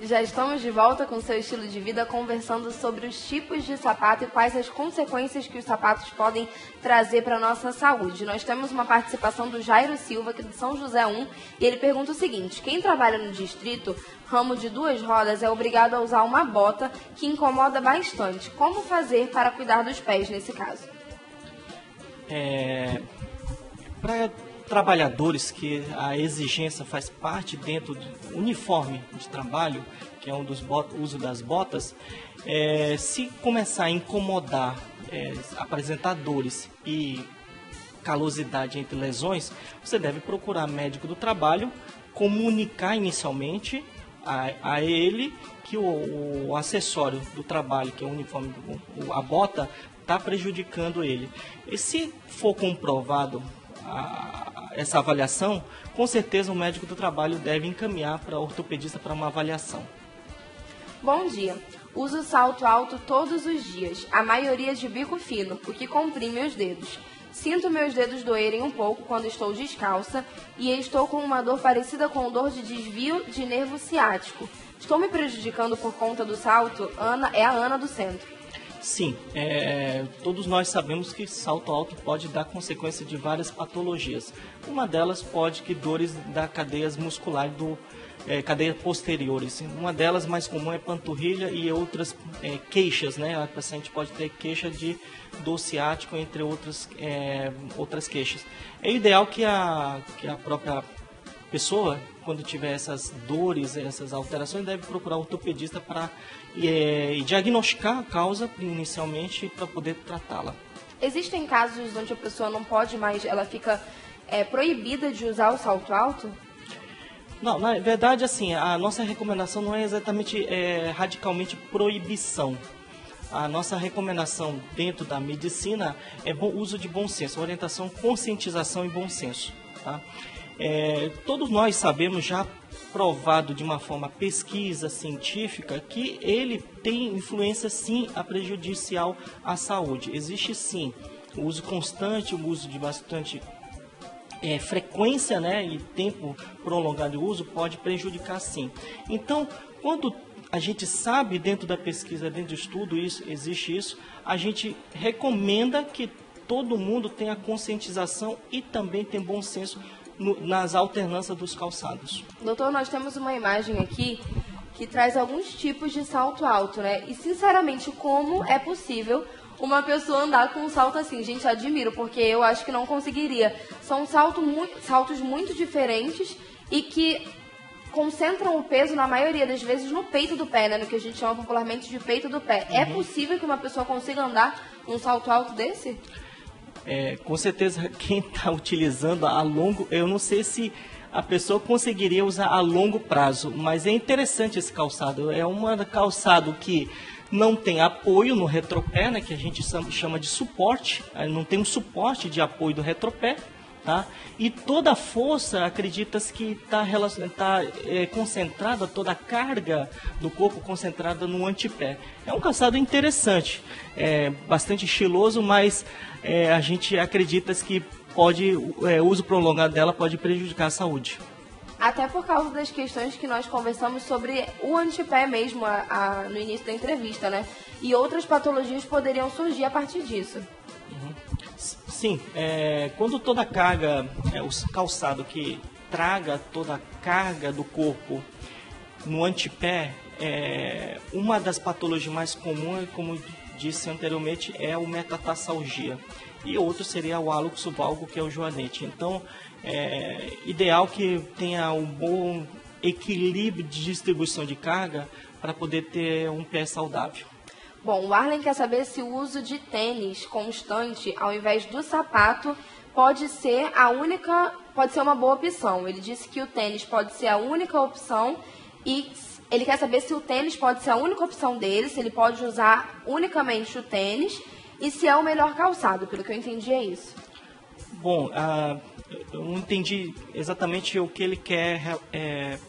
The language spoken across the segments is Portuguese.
Já estamos de volta com seu estilo de vida, conversando sobre os tipos de sapato e quais as consequências que os sapatos podem trazer para a nossa saúde. Nós temos uma participação do Jairo Silva, aqui de São José 1, e ele pergunta o seguinte: quem trabalha no distrito, ramo de 2 rodas, é obrigado a usar uma bota que incomoda bastante. Como fazer para cuidar dos pés nesse caso? Para trabalhadores que a exigência faz parte dentro do uniforme de trabalho, que é um dos uso das botas, se começar a incomodar, apresentar dores e calosidade entre lesões, você deve procurar médico do trabalho, comunicar inicialmente a ele que o acessório do trabalho, que é o uniforme, a bota, está prejudicando ele. E se for comprovado essa avaliação, com certeza o médico do trabalho deve encaminhar para o ortopedista para uma avaliação. Bom dia. Uso salto alto todos os dias, a maioria de bico fino, o que comprime os dedos. Sinto meus dedos doerem um pouco quando estou descalça e estou com uma dor parecida com dor de desvio de nervo ciático. Estou me prejudicando por conta do salto? É a Ana do centro. Sim, todos nós sabemos que salto alto pode dar consequência de várias patologias. Uma delas pode que dores da cadeias musculares, cadeias posteriores. Uma delas mais comum é panturrilha e outras queixas, né? A paciente pode ter queixa de dor ciático, entre outras queixas. É ideal que a própria pessoa, quando tiver essas dores, essas alterações, deve procurar um ortopedista para diagnosticar a causa inicialmente para poder tratá-la. Existem casos onde a pessoa não pode mais, ela fica proibida de usar o salto alto? Não, na verdade, assim, a nossa recomendação não é exatamente radicalmente proibição. A nossa recomendação dentro da medicina é uso de bom senso, orientação, conscientização e bom senso, tá? Todos nós sabemos, já provado de uma forma pesquisa científica, que ele tem influência sim a prejudicial à saúde. Existe sim o uso constante, o uso de bastante frequência, né, e tempo prolongado de uso pode prejudicar sim. Então, quando a gente sabe dentro da pesquisa, dentro do estudo, existe isso, a gente recomenda que todo mundo tenha conscientização e também tenha bom senso nas alternâncias dos calçados. Doutor, nós temos uma imagem aqui que traz alguns tipos de salto alto, né? E, sinceramente, como é possível uma pessoa andar com um salto assim? Gente, admiro, porque eu acho que não conseguiria. São saltos muito diferentes e que concentram o peso, na maioria das vezes, no peito do pé, né? No que a gente chama popularmente de peito do pé. É possível que uma pessoa consiga andar num salto alto desse? Com certeza, quem está utilizando a longo, eu não sei se a pessoa conseguiria usar a longo prazo, mas é interessante esse calçado. É um calçado que não tem apoio no retropé, né, que a gente chama de suporte, não tem um suporte de apoio do retropé, tá? E toda a força, acredita-se que está concentrada, toda a carga do corpo concentrada no antepé. É um calçado interessante, bastante estiloso, mas a gente acredita que o uso prolongado dela pode prejudicar a saúde. Até por causa das questões que nós conversamos sobre o antepé mesmo no início da entrevista, né? E outras patologias poderiam surgir a partir disso. Sim, quando toda a carga, o calçado que traga toda a carga do corpo no antepé, uma das patologias mais comuns, como disse anteriormente, é o metatarsalgia. E outro seria o hálux valgo, que é o joanete. Então, ideal que tenha um bom equilíbrio de distribuição de carga para poder ter um pé saudável. Bom, o Arlen quer saber se o uso de tênis constante, ao invés do sapato, pode ser uma boa opção. Ele disse que o tênis pode ser a única opção e ele quer saber se o tênis pode ser a única opção dele, se ele pode usar unicamente o tênis e se é o melhor calçado. Pelo que eu entendi, é isso. Bom, Eu não entendi exatamente o que ele quer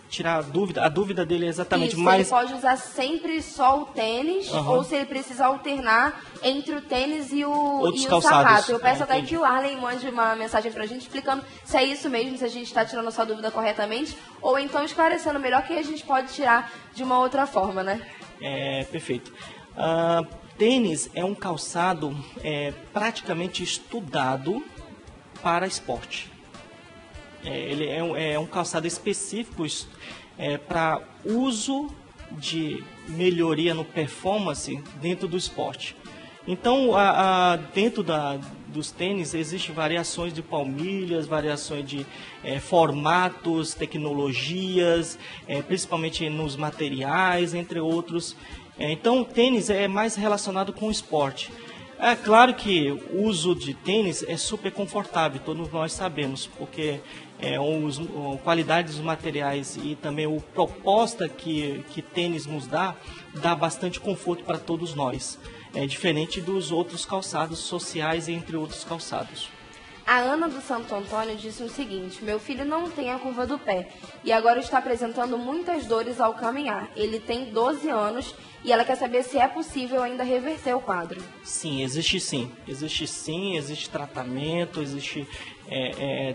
tirar a dúvida. A dúvida dele é exatamente Isso, mais... ele pode usar sempre só o tênis, ou se ele precisa alternar entre o tênis e o sapato. Eu peço até que o Arlen mande uma mensagem pra gente explicando se é isso mesmo, se a gente está tirando a sua dúvida corretamente, ou então esclarecendo melhor que a gente pode tirar de uma outra forma, né? Perfeito. Tênis é um calçado praticamente estudado para esporte. Ele é um calçado específico para uso de melhoria no performance dentro do esporte. Então, dentro dos tênis, existem variações de palmilhas, variações de formatos, tecnologias, principalmente nos materiais, entre outros. Então, o tênis é mais relacionado com o esporte. É claro que o uso de tênis é super confortável, todos nós sabemos, porque a qualidade dos materiais e também a proposta que tênis nos dá bastante conforto para todos nós. É diferente dos outros calçados sociais, entre outros calçados. A Ana do Santo Antônio disse o seguinte: meu filho não tem a curva do pé e agora está apresentando muitas dores ao caminhar. Ele tem 12 anos e ela quer saber se é possível ainda reverter o quadro. Sim, existe sim. Existe tratamento,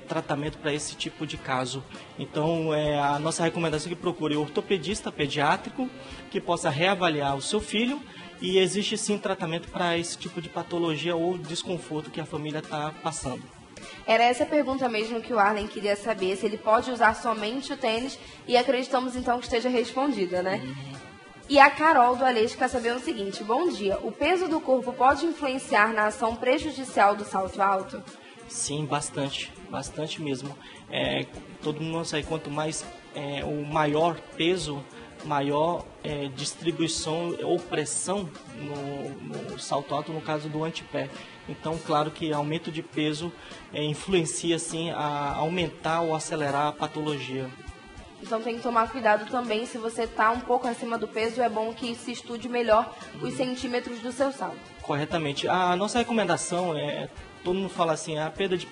tratamento para esse tipo de caso. Então, a nossa recomendação é que procure um ortopedista pediátrico que possa reavaliar o seu filho. E existe sim tratamento para esse tipo de patologia ou desconforto que a família está passando. Era essa pergunta mesmo que o Arlen queria saber, se ele pode usar somente o tênis, e acreditamos então que esteja respondida, né? E a Carol do Aleixo quer saber o seguinte: bom dia, o peso do corpo pode influenciar na ação prejudicial do salto alto? Sim, bastante mesmo. Todo mundo sabe, quanto mais o maior peso, maior distribuição ou pressão no salto alto, no caso do antepé. Então, claro que aumento de peso influencia sim a aumentar ou acelerar a patologia. Então tem que tomar cuidado também, se você está um pouco acima do peso, é bom que se estude melhor os centímetros do seu salto. Corretamente. A nossa recomendação todo mundo fala assim, perda de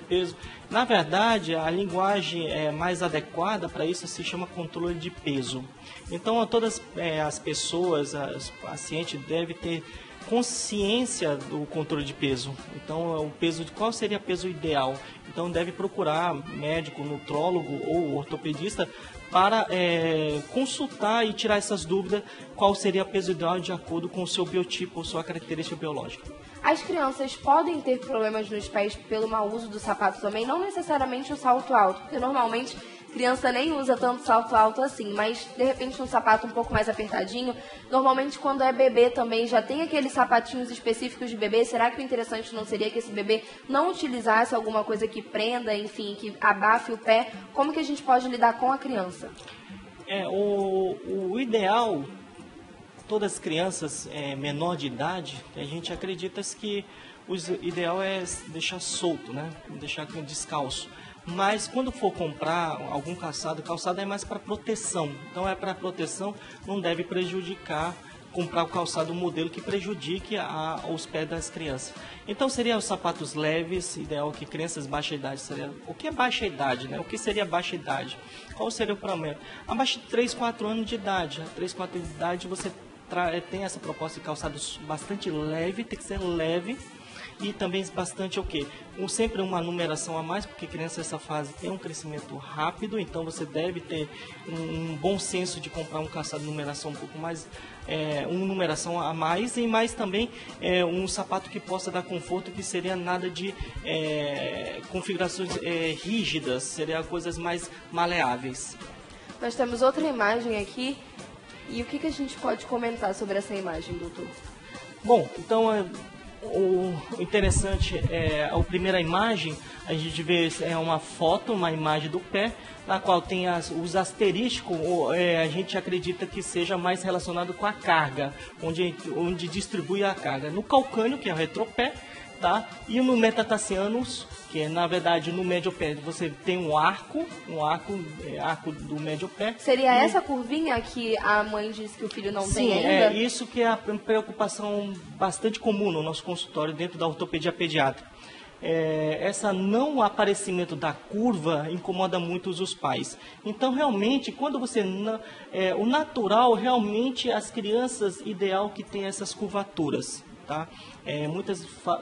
peso. Na verdade, a linguagem mais adequada para isso se chama controle de peso. Então, todas as pessoas, os pacientes devem ter consciência do controle de peso. Então, qual seria o peso ideal? Então, deve procurar médico, nutrólogo ou ortopedista para consultar e tirar essas dúvidas, qual seria o peso ideal de acordo com o seu biotipo ou sua característica biológica. As crianças podem ter problemas nos pés pelo mau uso do sapato também, não necessariamente o salto alto, porque normalmente criança nem usa tanto salto alto assim, mas de repente um sapato um pouco mais apertadinho. Normalmente quando é bebê também já tem aqueles sapatinhos específicos de bebê. Será que o interessante não seria que esse bebê não utilizasse alguma coisa que prenda, enfim, que abafe o pé? Como que a gente pode lidar com a criança? O ideal, todas as crianças menor de idade, a gente acredita que o ideal é deixar solto, né? Deixar descalço. Mas quando for comprar algum calçado é mais para proteção. Então para proteção, não deve prejudicar comprar o calçado modelo que prejudique os pés das crianças. Então seria os sapatos leves, ideal que crianças de baixa idade seria. O que é baixa idade, né? O que seria baixa idade? Qual seria o parâmetro? Abaixo de 3, 4 anos de idade. A 3, 4 anos de idade você tem essa proposta de calçados bastante leve, tem que ser leve. E também bastante sempre uma numeração a mais, porque criança nessa fase tem um crescimento rápido, então você deve ter um bom senso de comprar um calçado de numeração um pouco mais, uma numeração a mais, e mais também um sapato que possa dar conforto, que seria nada de configurações rígidas, seria coisas mais maleáveis. Nós temos outra imagem aqui, e o que a gente pode comentar sobre essa imagem, doutor? Bom, então o interessante a primeira imagem, a gente vê uma foto, uma imagem do pé, na qual tem os asterísticos, a gente acredita que seja mais relacionado com a carga, onde distribui a carga. No calcâneo, que é o retropé, tá? E no metatarsianos, que é, na verdade, no médio pé, você tem um arco do médio pé. Seria essa curvinha que a mãe disse que o filho não tem ainda? Sim, isso que é a preocupação bastante comum no nosso consultório dentro da ortopedia pediátrica. essa não aparecimento da curva incomoda muito os pais. Então, realmente, quando você... o natural, realmente, as crianças, ideal que tem essas curvaturas. Tá?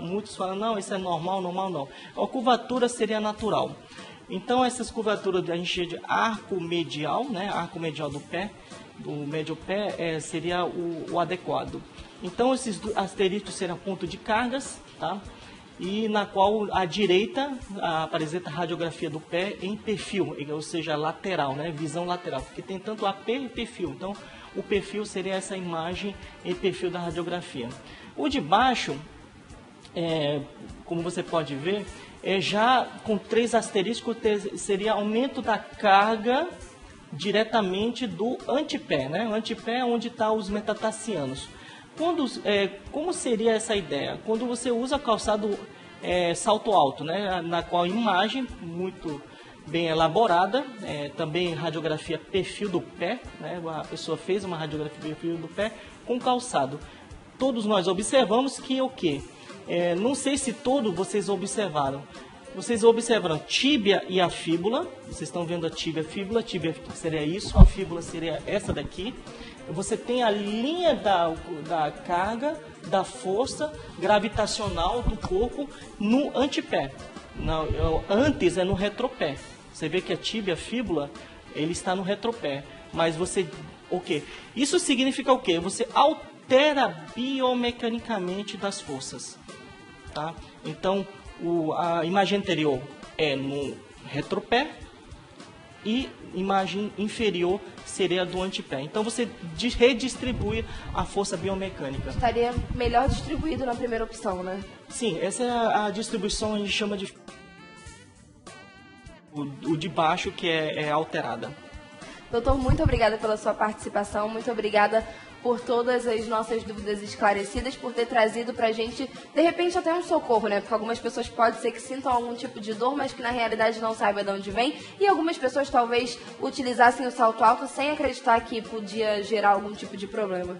Muitos falam, não, isso é normal não. A curvatura seria natural. Então, essas curvaturas a gente chama de arco medial, né? Arco medial do pé, do médio pé, seria o adequado. Então, esses asteriscos serão ponto de cargas, tá? E na qual a direita apresenta a radiografia do pé em perfil, ou seja, lateral, né? Visão lateral, porque tem tanto AP e perfil. Então, o perfil seria essa imagem em perfil da radiografia. O de baixo, como você pode ver, já com 3 asteriscos, seria aumento da carga diretamente do antepé, né? O antepé é onde estão os metatarsianos. Como seria essa ideia? Quando você usa calçado salto alto, né? Na qual a imagem muito bem elaborada, também radiografia perfil do pé, né? A pessoa fez uma radiografia perfil do pé com calçado. Todos nós observamos que o quê? Não sei se todos vocês observaram. Vocês observaram tíbia e a fíbula. Vocês estão vendo a tíbia e a fíbula. A tíbia seria isso, a fíbula seria essa daqui. Você tem a linha da carga, da força gravitacional do corpo no antepé. Antes é no retropé. Você vê que a tíbia e a fíbula, ele está no retropé. Mas você... O quê? Isso significa o quê? Você altera biomecanicamente das forças. Tá? Então, a imagem anterior é no retropé e imagem inferior seria do antepé. Então, você redistribui a força biomecânica. Estaria melhor distribuído na primeira opção, né? Sim, essa é a distribuição, a gente chama de... O de baixo, que é alterada. Doutor, muito obrigada pela sua participação, muito obrigada por todas as nossas dúvidas esclarecidas, por ter trazido pra gente, de repente, até um socorro, né? Porque algumas pessoas pode ser que sintam algum tipo de dor, mas que na realidade não saibam de onde vem, e algumas pessoas talvez utilizassem o salto alto sem acreditar que podia gerar algum tipo de problema.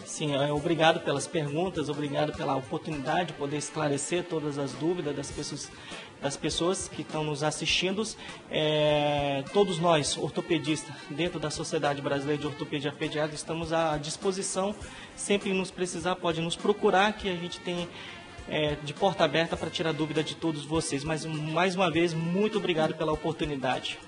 Sim, obrigado pelas perguntas, obrigado pela oportunidade de poder esclarecer todas as dúvidas das pessoas que estão nos assistindo. Todos nós, ortopedistas, dentro da Sociedade Brasileira de Ortopedia Pediátrica, estamos à disposição. Sempre nos precisar, pode nos procurar, que a gente tem de porta aberta para tirar dúvida de todos vocês. Mas, mais uma vez, muito obrigado pela oportunidade.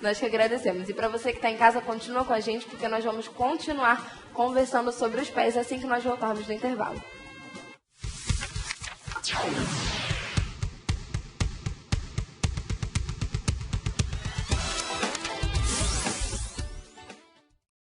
Nós que agradecemos. E para você que está em casa, continua com a gente, porque nós vamos continuar conversando sobre os pés assim que nós voltarmos do intervalo.